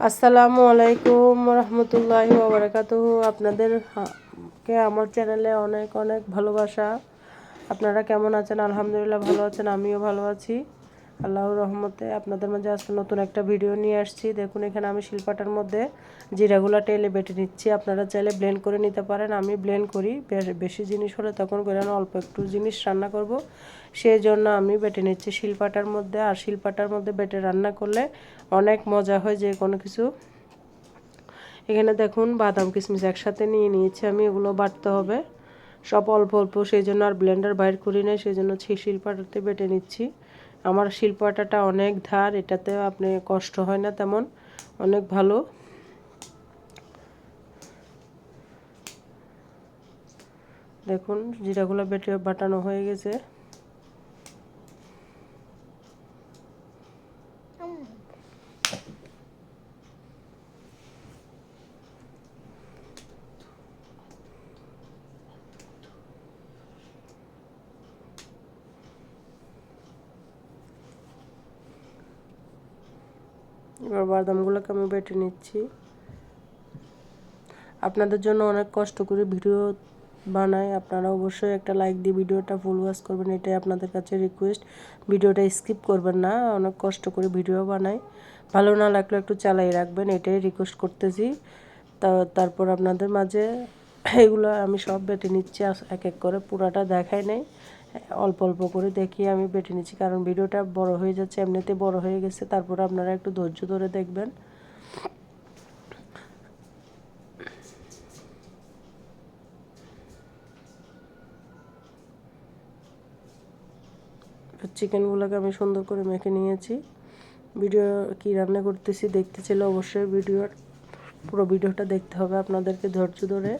আসসালামু আলাইকুম রহমতুল্লাহি ওয়া বারাকাতুহু। আপনাদেরকে আমার চ্যানেলে অনেক অনেক ভালোবাসা। আপনারা কেমন আছেন? আলহামদুলিল্লাহ ভালো আছেন, আমিও ভালো আছি আল্লাহর রহমতে। আপনাদের মাঝে আজকে নতুন একটা ভিডিও নিয়ে আসছি। দেখুন এখানে আমি শিলপাটার মধ্যে জিরাগুলা টেলে বেটে নিচ্ছি। আপনারা চাইলে ব্লেন্ড করে নিতে পারেন, আমি ব্লেন্ড করি। বেশি জিনিস হলে তখন করে না, অল্প একটু জিনিস রান্না করব, সেই জন্য আমি বেটে নিচ্ছি শিলপাটার মধ্যে। আর শিলপাটার মধ্যে বেটে রান্না করলে অনেক মজা হয় যে কোনো কিছু। এখানে দেখুন বাদাম কিশমিশ একসাথে নিয়ে নিয়েছি আমি, এগুলো বাটতে হবে সব অল্প অল্প, সেই জন্য আর ব্লেন্ডার বাইর করি নাই, সেই জন্য শিলপাটাতে বেটে নিচ্ছি। আমার শিলপাটাটা অনেক ধার, এটাতে আপনি কষ্ট হয় না তেমন, অনেক ভালো। দেখুন জিরাগুলো বেটে বাটানো হয়ে গেছে। এবার বাদামগুলোকে আমি বেটে নিচ্ছি। আপনাদের জন্য অনেক কষ্ট করে ভিডিও বানাই, আপনারা অবশ্যই একটা লাইক দিয়ে ভিডিওটা ফুল ওয়াচ করবেন, এটাই আপনাদের কাছে রিকোয়েস্ট। ভিডিওটা স্কিপ করবেন না, অনেক কষ্ট করে ভিডিও বানাই। ভালো না লাগলে একটু চালাই রাখবেন, এটাই রিকোয়েস্ট করতেছি। তারপর আপনাদের মাঝে এগুলো আমি সব বেটে নিচ্ছি এক এক করে, পুরাটা দেখাই নেই, অল্প অল্প করে দেখিয়ে আমি বেটে নিচ্ছি, কারণ ভিডিওটা বড় হয়ে যাচ্ছে, এমনিতে বড় হয়ে গেছে। তারপর আপনারা একটু ধৈর্য ধরে দেখবেন। চিকেনগুলোকে আমি সুন্দর করে মেখে নিয়েছি। ভিডিও কি রান্না করতেছি দেখতে চাইলে অবশ্যই পুরো ভিডিওটা দেখতে হবে আপনাদেরকে ধৈর্য ধরে।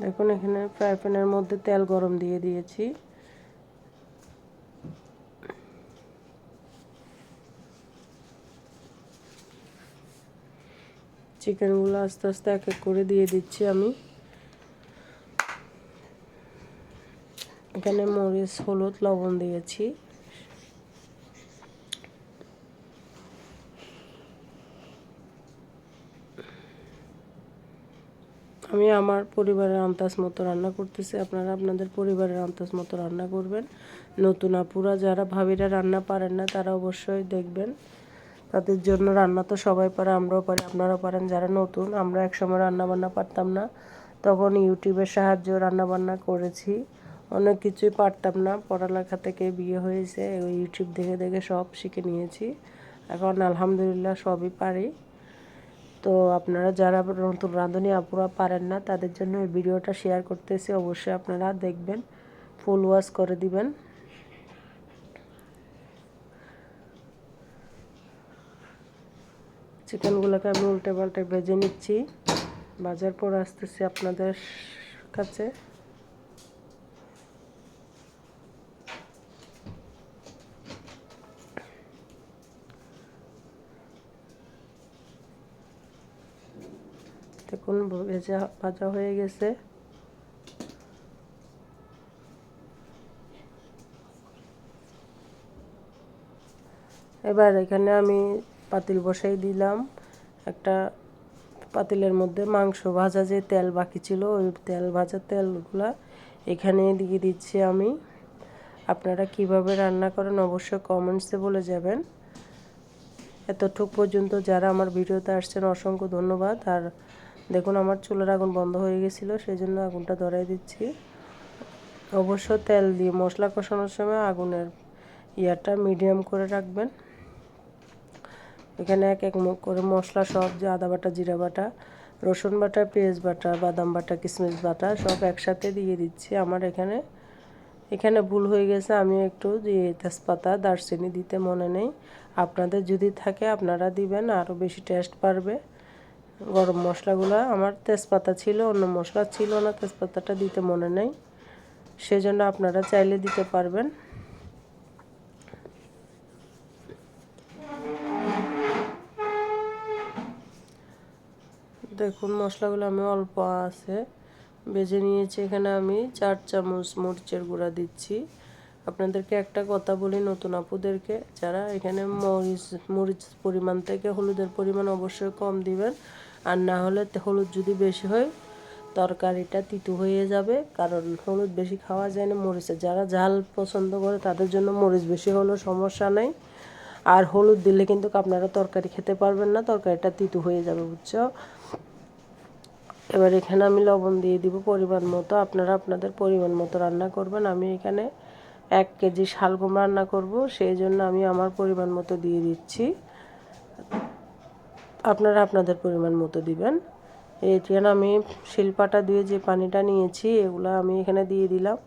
দেখুন এখানে ফ্রাই প্যানের মধ্যে তেল গরম দিয়ে দিয়েছি। চিকেনগুলো আস্তে আস্তে এক এক করে দিয়ে দিচ্ছি আমি। এখানে মরিচ হলুদ লবণ দিয়েছি। আমি আমার পরিবারের আন্দাজ মতো রান্না করতেছি, আপনারা আপনাদের পরিবারের আন্দাজ মতো রান্না করবেন। নতুন আপুরা যারা ভাবিরা রান্না পারেন না তারা অবশ্যই দেখবেন। তাদের জন্য রান্না তো সবাই পারে, আমরাও পারি, আপনারাও পারেন। যারা নতুন, আমরা একসময় রান্না বান্না পারতাম না, তখন ইউটিউবের সাহায্যে রান্না বান্না করেছি, অনেক কিছুই পারতাম না। পড়ালেখা থেকে বিয়ে হয়েছে, ওই ইউটিউব দেখে দেখে সব শিখে নিয়েছি, এখন আলহামদুলিল্লাহ সবই পারি। তো আপনারা যারা নতুন রাঁধুনি আপুরা পারেন না তাদের জন্য এই ভিডিওটা শেয়ার করতেছি, অবশ্যই আপনারা দেখবেন, ফুল ওয়াচ করে দিবেন। চিকেনগুলোকে আমি উল্টে পাল্টে ভেজে নিচ্ছি, ভাজার পর আসতেছি আপনাদের কাছে। দেখুন ভাজা হয়ে গেছে। এবার এখানে আমি পাতিল বসাই দিলাম। একটা পাতিলের মধ্যে মাংস ভাজা যে তেল বাকি ছিল, ওই ভাজা তেলগুলা এখানে দিয়ে দিচ্ছি আমি। আপনারা কিভাবে রান্না করেন অবশ্যই কমেন্টসে বলে যাবেন। এতটুক পর্যন্ত যারা আমার ভিডিওতে আসছেন অসংখ্য ধন্যবাদ। আর দেখুন আমার চুলার আগুন বন্ধ হয়ে গেছিলো, সেই জন্য আগুনটা ধরাই দিচ্ছি। অবশ্য তেল দিয়ে মশলা কষানোর সময় আগুনের ইয়াটা মিডিয়াম করে রাখবেন। এখানে এক এক মুখ করে মশলা সব, যে আদা বাটা, জিরা বাটা, রসুন বাটা, পেঁয়াজ বাটা, বাদাম বাটা, কিশমিশ বাটা সব একসাথে দিয়ে দিচ্ছি। আমার এখানে ভুল হয়ে গেছে, আমি একটু দিয়ে তেজপাতা দারচিনি দিতে মনে নেই, আপনাদের যদি থাকে আপনারা দিবেন, আরও বেশি টেস্ট পারবে। গরম মশলাগুলো আমার তেজপাতা ছিল, অন্য মশলা ছিল না, তেজপাতাটা দিতে মনে নেই, সেজন্য আপনারা চাইলে দিতে পারবেন। দেখুন মশলাগুলো আমি অল্প আছে ভেজে নিয়েছি। এখানে আমি 4 চামচ মরিচের গুঁড়া দিচ্ছি। আপনাদেরকে একটা কথা বলি নতুন আপুদেরকে, যারা এখানে মরিচ পরিমাণ থেকে হলুদের পরিমাণ অবশ্যই কম দিবেন, আর না হলে হলুদ যদি বেশি হয় তরকারিটা তিতো হয়ে যাবে, কারণ হলুদ বেশি খাওয়া যায় না মরিচে। যারা ঝাল পছন্দ করে তাদের জন্য মরিচ বেশি হলেও সমস্যা নেই, আর হলুদ দিলে কিন্তু আপনারা তরকারি খেতে পারবেন না, তরকারিটা তিতো হয়ে যাবে, বুঝছো। এবার এখানে আমি লবণ দিয়ে দিব পরিমাণ মতো। আপনারা আপনাদের পরিমাণ মতো রান্না করবেন। আমি এখানে 1 কেজি শালগম রান্না করব, সেই জন্য আমি আমার পরিমাণ মতো দিয়ে দিচ্ছি। আপনারা আপনাদের পরিমাণ মতো দিবেন। এখানে আমি শিলপাটা দিয়ে যে পানিটা নিয়েছি এগুলো আমি এখানে দিয়ে দিলাম।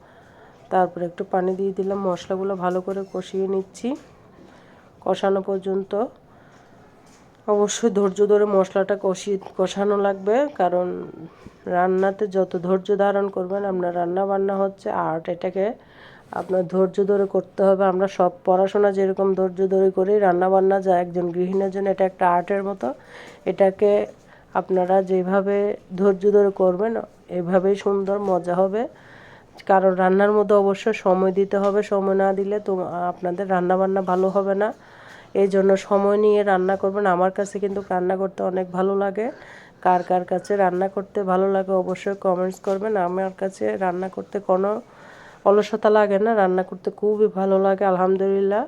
তারপরে একটু পানি দিয়ে দিলাম। মশলাগুলো ভালো করে কষিয়ে নিচ্ছি কষানো পর্যন্ত। অবশ্যই ধৈর্য ধরে মশলাটা কষানো লাগবে, কারণ রান্নাতে যত ধৈর্য ধারণ করবেন, আপনার রান্না বান্না হচ্ছে আর্ট, এটাকে আপনার ধৈর্য ধরে করতে হবে। আমরা সব পড়াশোনা যেরকম ধৈর্য ধরে করি, রান্না বান্না যা একজন গৃহিণীর জন্য এটা একটা আর্টের মতো। এটাকে আপনারা যেভাবে ধৈর্য ধরে করবেন এভাবেই সুন্দর মজা হবে, কারণ রান্নার মধ্যে অবশ্যই সময় দিতে হবে। সময় না দিলে তো আপনাদের রান্না বান্না ভালো হবে না। এই জন্য সময় নিয়ে রান্না করবেন। আমার কাছে কিন্তু রান্না করতে অনেক ভালো লাগে। কার কার কাছে রান্না করতে ভালো লাগে অবশ্যই কমেন্টস করবেন। আমার কাছে রান্না করতে কোনো অলসতা লাগে না, রান্না করতে খুবই ভালো লাগে, আলহামদুলিল্লাহ।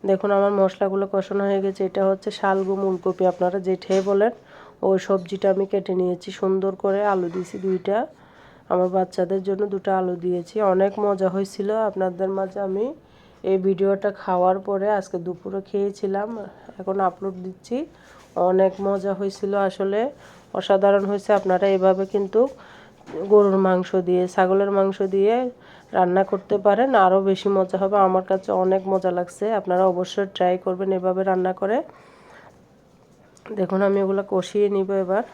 দেখুন আমার মশলাগুলো কষানো হয়ে গেছে। এটা হচ্ছে শালগম ফুলকপি, আপনারা যেটাই বলেন, ওই সবজিটা আমি কেটে নিয়েছি সুন্দর করে। আলু দিয়েছি 2টা, আমার বাচ্চাদের জন্য 2টা আলু দিয়েছি। অনেক মজা হয়েছিল। আপনাদের মাঝে আমি এই ভিডিওটা খাওয়ার পরে আজকে দুপুরে খেয়েছিলাম, এখন আপলোড দিচ্ছি। অনেক মজা হয়েছিল, আসলে অসাধারণ হয়েছে। আপনারা এভাবে কিন্তু গরুর মাংস দিয়ে, ছাগলের মাংস দিয়ে রান্না করতে পারেন, আরও বেশি মজা হবে। আমার কাছে অনেক মজা লাগছে। আপনারা অবশ্যই ট্রাই করবেন এভাবে রান্না করে। দেখুন আমি এগুলো কষিয়ে নিব। এবার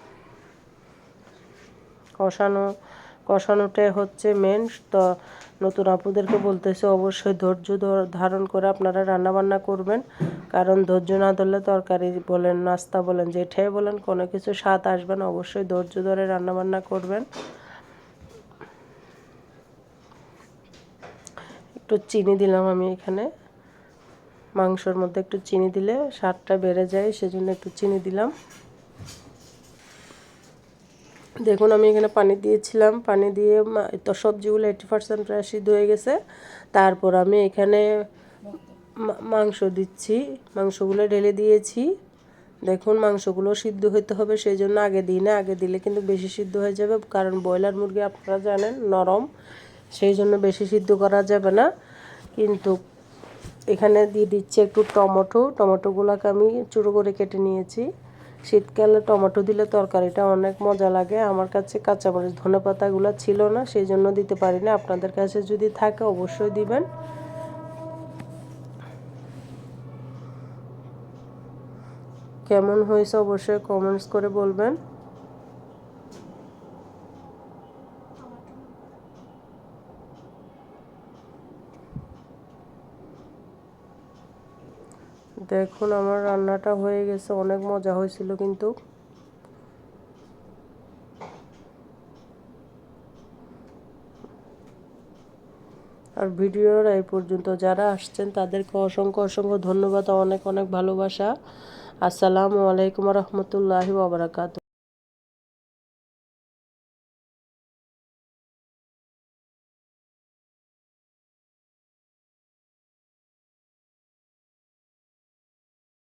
কষানোটাই হচ্ছে মেন। তো নতুন আপুদেরকে বলতেছে অবশ্যই ধৈর্য ধারণ করে আপনারা রান্না বান্না করবেন, কারণ ধৈর্য না ধরলে তরকারি বলেন, নাস্তা বলেন, যেটাই বলেন, কোনো কিছু স্বাদ আসবে না। অবশ্যই ধৈর্য ধরে রান্না বান্না করবেন। একটু চিনি দিলাম আমি এখানে, মাংসের মধ্যে একটু চিনি দিলে স্বাদটা বেড়ে যায়, সেজন্য একটু চিনি দিলাম। দেখুন আমি এখানে পানি দিয়েছিলাম, পানি দিয়ে তো সবজিগুলো 80% প্রায় সিদ্ধ হয়ে গেছে। তারপর আমি এখানে মাংস দিচ্ছি, মাংসগুলো ঢেলে দিয়েছি। দেখুন মাংসগুলো সিদ্ধ হতে হবে, সেই জন্য আগে দিই না, আগে দিলে কিন্তু বেশি সিদ্ধ হয়ে যাবে, কারণ ব্রয়লার মুরগি আপনারা জানেন নরম, সেই জন্য বেশি সিদ্ধ করা যাবে না। কিন্তু এখানে দিয়ে দিচ্ছি একটু টমেটোগুলোকে আমি ছোটো করে কেটে নিয়েছি। শীতকালে টমেটো দিলে তরকারিটা অনেক মজা লাগে। আমার কাছে কাঁচামরিচ ধনেপাতাগুলো ছিল না, সেই জন্য দিতে পারি না। আপনাদের কাছে যদি থাকে অবশ্যই দিবেন। কেমন হয়েছে অবশ্যই কমেন্টস করে বলবেন। দেখুন আমার রান্নাটা হয়ে গেছে, অনেক মজা হয়েছিল কিন্তু। আর ভিডিওর এই পর্যন্ত যারা আসছেন তাদেরকে অসংখ্য অসংখ্য ধন্যবাদ, অনেক অনেক ভালোবাসা। আসসালামু আলাইকুম রহমতুল্লাহি ওয়া বারাকাতুহু।